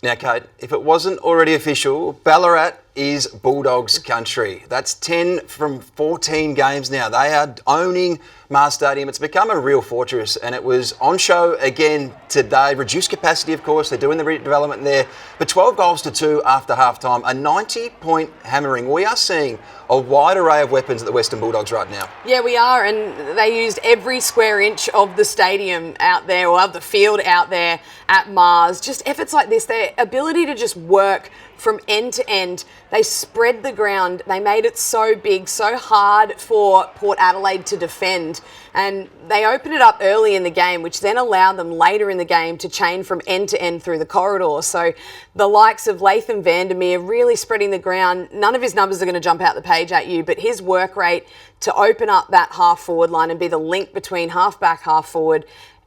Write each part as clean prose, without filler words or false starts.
Now, Kate, if it wasn't already official, Ballarat is Bulldogs country. That's 10 from 14 games now. They are owning Mars Stadium. It's become a real fortress, and it was on show again today. Reduced capacity, of course. They're doing the redevelopment there. But 12 goals to 2 after half-time. A 90-point hammering. We are seeing a wide array of weapons at the Western Bulldogs right now. Yeah, we are, and they used every square inch of the stadium out there, or of the field out there at Mars. Just efforts like this, their ability to just work from end to end. They spread the ground. They made it so big, so hard for Port Adelaide to defend. And they opened it up early in the game, which then allowed them later in the game to chain from end to end through the corridor. So the likes of Latham Vandermeer really spreading the ground. None of his numbers are going to jump out the page at you, but his work rate to open up that half forward line and be the link between half back, half forward.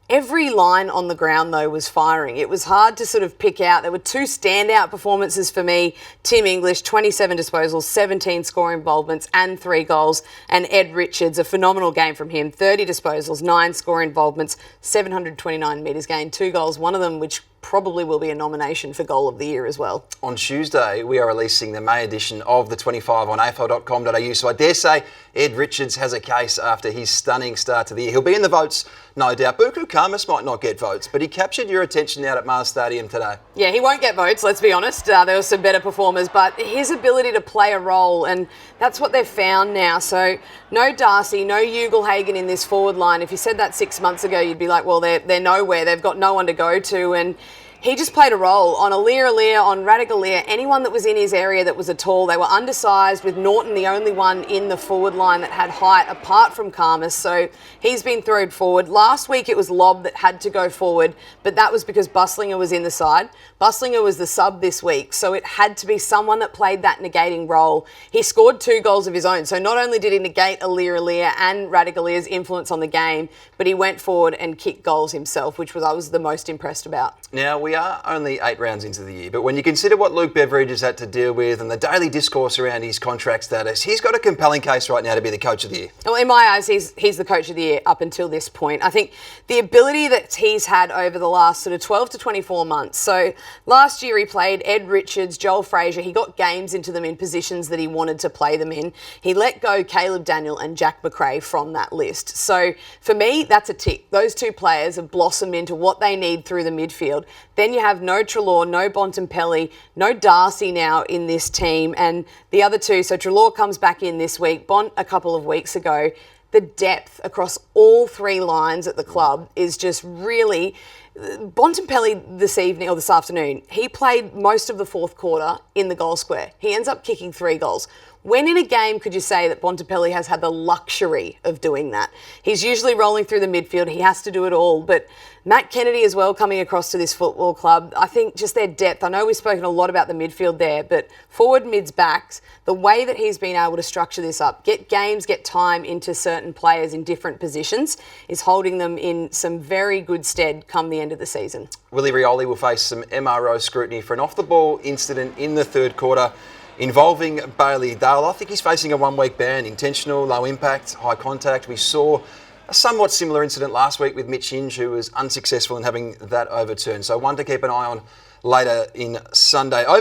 Every line on the ground, though, was firing. It was hard to sort of pick out. There were two standout performances for me. Tim English, 27 disposals, 17 score involvements and 3 goals. And Ed Richards, a phenomenal game from him, 30 disposals, 9 score involvements, 729 metres gained, 2 goals, one of them which probably will be a nomination for Goal of the Year as well. On Tuesday, we are releasing the May edition of the 25 on AFL.com.au, so I dare say Ed Richards has a case after his stunning start to the year. He'll be in the votes, no doubt. Buku Kamas might not get votes, but he captured your attention out at Mars Stadium today. Yeah, he won't get votes, let's be honest. There were some better performers, but his ability to play a role, and that's what they've found now. So no Darcy, no Ugelhagen in this forward line. If you said that 6 months ago, you'd be like, well, they're nowhere. They've got no one to go to, and he just played a role on Aliir, on Radagalier, anyone that was in his area that was a tall. They were undersized, with Norton the only one in the forward line that had height apart from Karmas. So he's been thrown forward. Last week it was Lobb that had to go forward, but that was because Buslinger was in the side. Buslinger was the sub this week, so it had to be someone that played that negating role. He scored 2 goals of his own, so not only did he negate Aliir and Radagalier's influence on the game, but he went forward and kicked goals himself, which I was the most impressed about. Now, we are only 8 rounds into the year, but when you consider what Luke Beveridge has had to deal with and the daily discourse around his contract status, he's got a compelling case right now to be the Coach of the Year. Well, in my eyes, he's the Coach of the Year up until this point. I think the ability that he's had over the last sort of 12 to 24 months. So last year he played Ed Richards, Joel Frazier. He got games into them in positions that he wanted to play them in. He let go Caleb Daniel and Jack McRae from that list. So for me, that's a tick. Those 2 players have blossomed into what they need through the midfield. Then you have no Treloar, no Bontempelli, no Darcy now in this team, and the other 2. So Treloar comes back in this week, Bont a couple of weeks ago. The depth across all 3 lines at the club is just really... Bontempelli this afternoon, he played most of the 4th quarter in the goal square. He ends up kicking 3 goals. When in a game could you say that Bontempelli has had the luxury of doing that? He's usually rolling through the midfield. He has to do it all. But Matt Kennedy as well coming across to this football club. I think just their depth. I know we've spoken a lot about the midfield there, but forward, mids, backs, the way that he's been able to structure this up, get games, get time into certain players in different positions, is holding them in some very good stead come the end of the season. Willie Rioli will face some MRO scrutiny for an off-the-ball incident in the 3rd quarter involving Bailey Dale. I think he's facing a 1-week ban, intentional, low impact, high contact. We saw a somewhat similar incident last week with Mitch Hinge, who was unsuccessful in having that overturned. So one to keep an eye on later in Sunday.